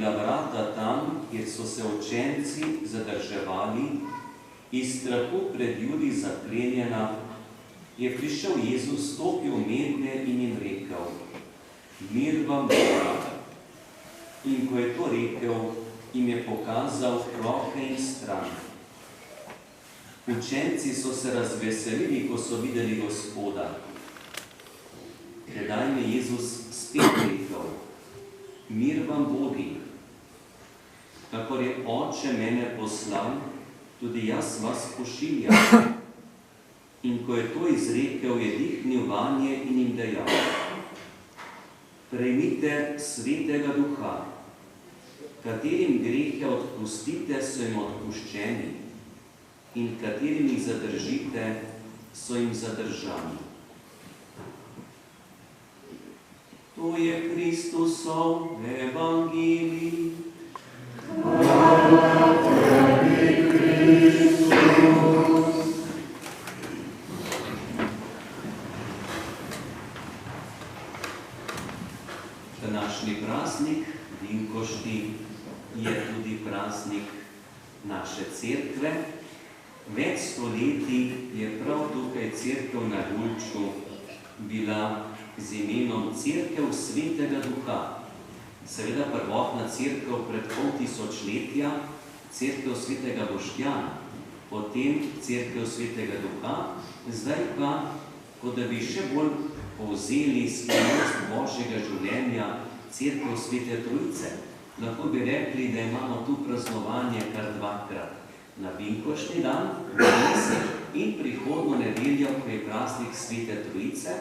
bila vrata tam, kjer so se učenci zadrževali, iz strahu pred Judi zaklenjena, je prišel Jezus, stopil mednje in jim rekel: mir vam bo. In ko je to rekel, jim je pokazal roke in stran. Učenci so se razveselili, ko so videli Gospoda. Tedaj je Jezus spet rekel: mir vam bodi. Kakor je Oče mene poslal, tudi jaz vas pošiljam. In ko je to izrekel, je dihnil vanje in jim dejal: prejmite Svetega Duha, katerim grehe odpustite, so jim odpuščeni, in katerim jih zadržite, so jim zadržani. To je Kristusov evangelij. Hvala tebi, Kristus. Današnji praznik Vinkošti je tudi praznik naše cerkve. Več stoletij je prav tukaj cerkev na Gulču bila z imenom Cerkev Svetega Duha. Seveda prvotna cerkev pred pol tisočletja, Cerkev Svetega Boštjana, potem Cerkev Svetega Duha, zdaj pa, kot da bi še bolj povzeli skrivnost Božjega življenja, Cerkev Svete Trojice. Lahko bi rekli, da imamo tu praznovanje kar dvakrat. Na Vinkošni dan, in prihodno nedeljo, ko je praznik Svete Trojice.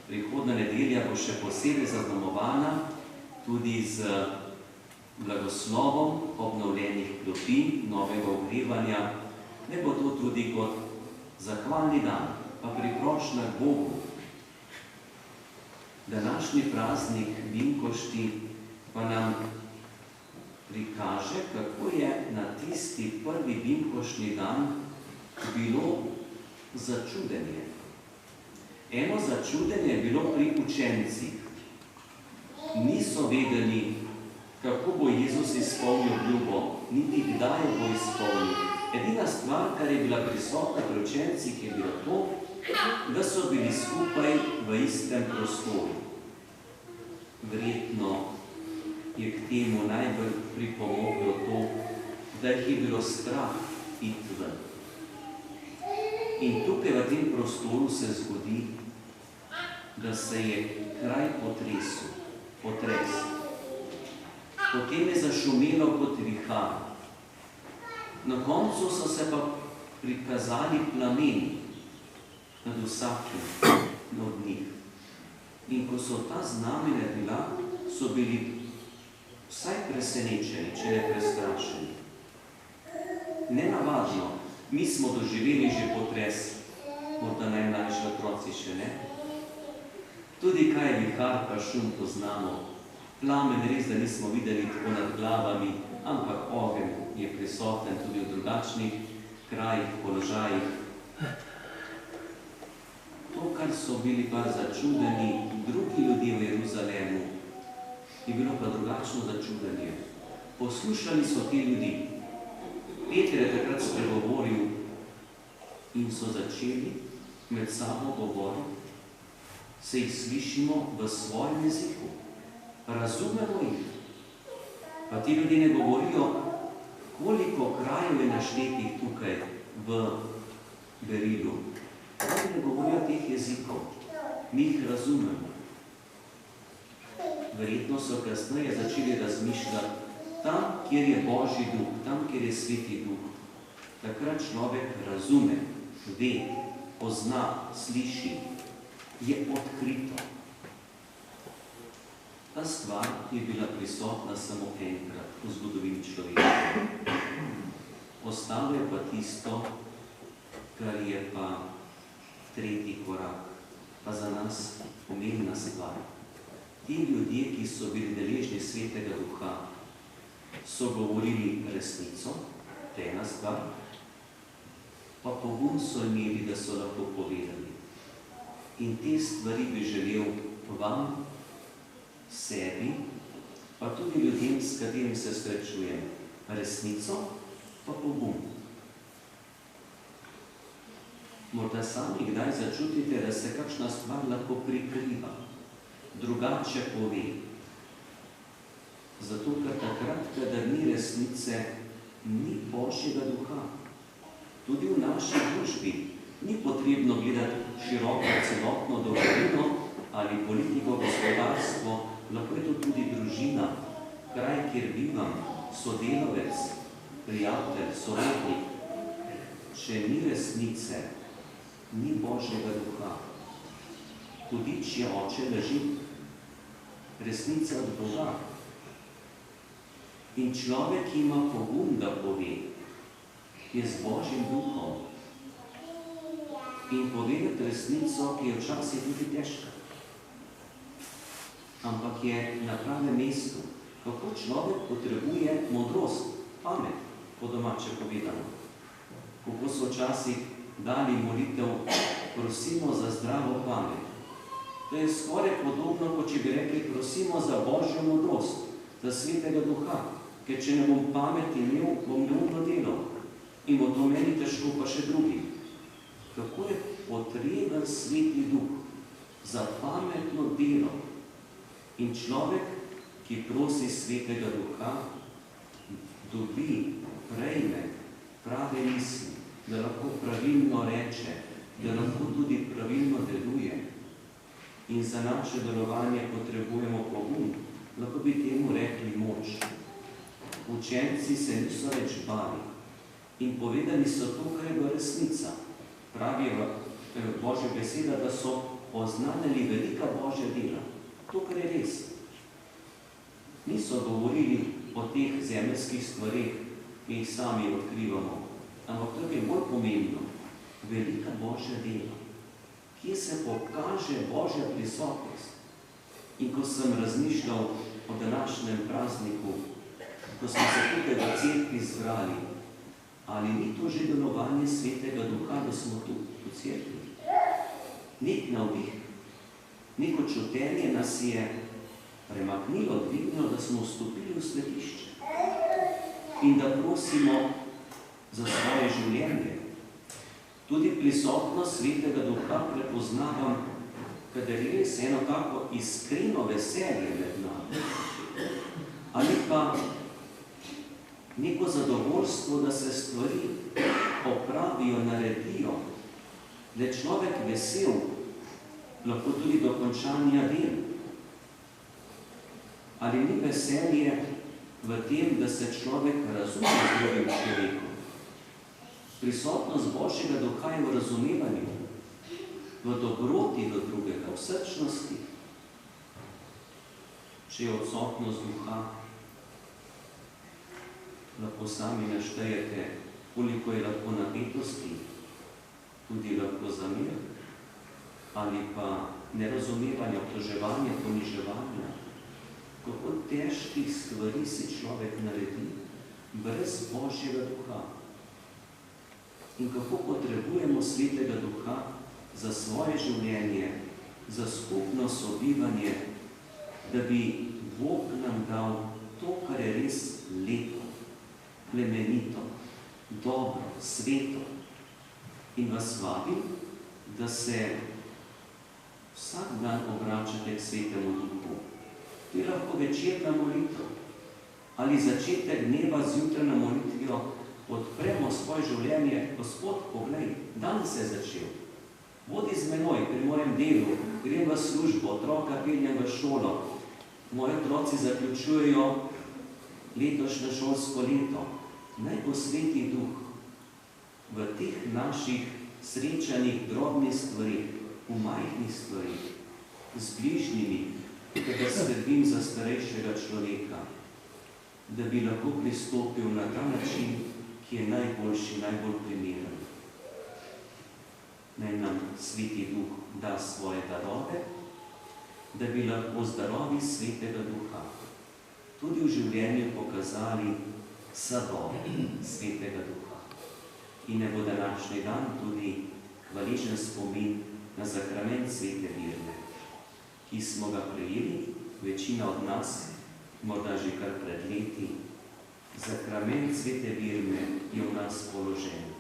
Prihodna nedelja bo še posebej zaznamovana tudi z blagoslovom obnovljenih klopi, novega ogrevanja. Ne bo to tudi kot zahvalni dan, pa priprošnja k Bogu. Današnji praznik Vinkošti pa nam prikaže, kako je na tisti prvi vinkošni dan bilo začudenje. Eno začudenje je bilo pri učencih. Niso vedeli, kako bo Jezus izpolnil obljubo, niti kdaj jo bo izpolnil. Edina stvar, kar je bila prisotna pri učencih, je bilo to, da so bili skupaj v istem prostoru. Verjetno je k temu najbolj pripomoglo to, da jih je bilo strah iti ven. In tukaj v tem prostoru se zgodi, da se je kraj potres. Potem je zašumelo kot vihar. Na koncu so se pa prikazali plameni nad vsakim od njih. In ko so ta znamenja bila, so bili vsaj presenečeni, če ne prestrašeni. Nenavadno, mi smo doživeli že potres, morda najmlajši otroci še ne. Tudi kaj je vihar pa šum poznamo. Plamen res, da nismo videli tako nad glavami, ampak ogenj je prisoten tudi v drugačnih krajih, položajih. To, kar so bili pa začudeni drugi ljudje v Jeruzalemu, je bilo pa drugačno začudenje. Poslušali so ti ljudi. Peter je takrat spregovoril in so začeli med sabo govoriti, se jih slišimo v svojem jeziku. Razumemo jih. Pa ti ljudje ne govorijo, koliko krajev je naštetih tukaj v Berilu. Oni ne govorijo teh jezikov. Mi jih razumemo. Verjetno so kasneje začeli razmišljati, tam, kjer je Božji duh, tam, kjer je Sveti duh, takrat človek razume, ve, pozna, sliši, je odkrito. Ta stvar je bila prisotna samo enkrat v zgodovini človeštva. Ostalo je pa tisto, kar je pa tretji korak, pa za nas pomembna stvar. Ti ljudje, ki so bili deležni Svetega Duha, so govorili resnico, to je ena stvar, pa pogum so imeli, da so lahko povedali. In te stvari bi želel vam, sebi pa tudi ljudem, s katerim se srečujem, resnico pa pogum. Morda sami kdaj začutite, da se kakšna stvar lahko prikriva, drugače pove. Zato, ker takrat, kadar ni resnice, ni Božjega duha. Tudi v naši družbi ni potrebno gledati široko celotno domovino ali politiko, gospodarstvo, lahko je to tudi družina, kraj, kjer bivam, sodelavec, prijatelj, sorodnik. Če ni resnice, ni Božjega duha. Hudič je oče laži, resnica od Boga. In človek, ki ima pogum, da pove, je z Božjim duhom. In povedati resnico, ki je včasih tudi težka, ampak je na pravem mestu. Kako človek potrebuje modrost, pamet, po domače povedano. Kako so včasih dali molitev, prosimo za zdravo pamet. To je skoraj podobno, kot če bi rekli, prosimo za Božjo modrost, za Svetega Duha, ker če ne bom pamet imel, bom neumno delal. In bo to meni težko, pa še drugi. Kako je potreben Sveti Duh za pametno delo? In človek, ki prosi Svetega Duha, dobi, prejme prave misli, da lahko pravilno reče, da lahko tudi pravilno deluje. In za naše delovanje potrebujemo pogum, lahko bi temu rekli moč. Učenci se niso več bali in povedali so to, kar je bila resnica. Pravi Božja beseda, da so poznali velika Božja dela. To, kar je res. Niso govorili o teh zemeljskih stvareh, ki jih sami odkrivamo, ampak to je bolj pomembno. Velika Božja dela. Kje se pokaže Božja prisotnost? In ko sem razmišljal o današnjem prazniku, ko smo se tukaj v cerkvi zbrali, ali ni to že delovanje Svetega Duha, da smo tu v cerkvi? Nek navdih, neko čutenje nas je premaknilo, dvignilo, da smo vstopili v svetišče in da prosimo za svoje življenje. Tudi prisotnost Svetega Duha prepoznavam, kadar je res eno tako iskreno veselje med nami. Ali pa neko zadovoljstvo, da se stvari opravijo, naredijo, da je človek vesel, lahko tudi do končanja del. Ali ni veselje v tem, da se človek razume z drugim človekom? Prisotnost Božjega Duha je v razumevanju, v dobroti do drugega, v srčnosti. Če je odsotnost Duha, lahko sami naštejete, koliko je lahko napetosti, tudi lahko zamir, ali pa nerazumevanja, obtoževanja, poniževanja. Kako težkih stvari si človek naredi brez Božjega Duha. In kako potrebujemo Svetega Duha za svoje življenje, za skupno sobivanje, da bi Bog nam dal to, kar je res lepo, plemenito, dobro, sveto. In vas vabim, da se vsak dan obračate k Svetemu Duhu. To je lahko večerna molitev ali začetek dneva zjutraj na molitvijo, odpremo svoje življenje. Gospod, poglej, dan se je začel. Bodi z menoj pri mojem delu, grem v službo, otroka peljem v šolo. Moji otroci zaključujejo letošnje šolsko leto. Naj bo Sveti Duh v teh naših srečanih drobnih stvarih, v majhnih stvarih, z bližnjimi, da skrbim za starejšega človeka, da bi lahko pristopil na ta način, ki je najboljši, najbolj primeren. Naj nam Sveti Duh da svoje darove, da bi lahko z darovi Svetega Duha tudi v življenju pokazali sadove Svetega Duha. In ne bo današnji dan tudi hvaležen spomin na sakrament Svete Virne, ki smo ga prejeli, večina od nas, morda že kar pred leti, sakrament svete Virme je v nas položen.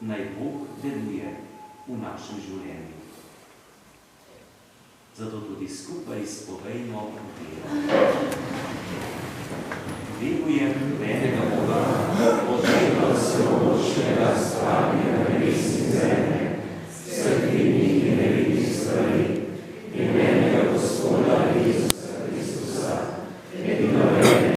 Naj Bog deluje v našem življenju. Zato tudi skupaj izpovejmo vero. Verujem v enega Boga, Otca vsemogočnega, stvarnega nebesa in zemlje,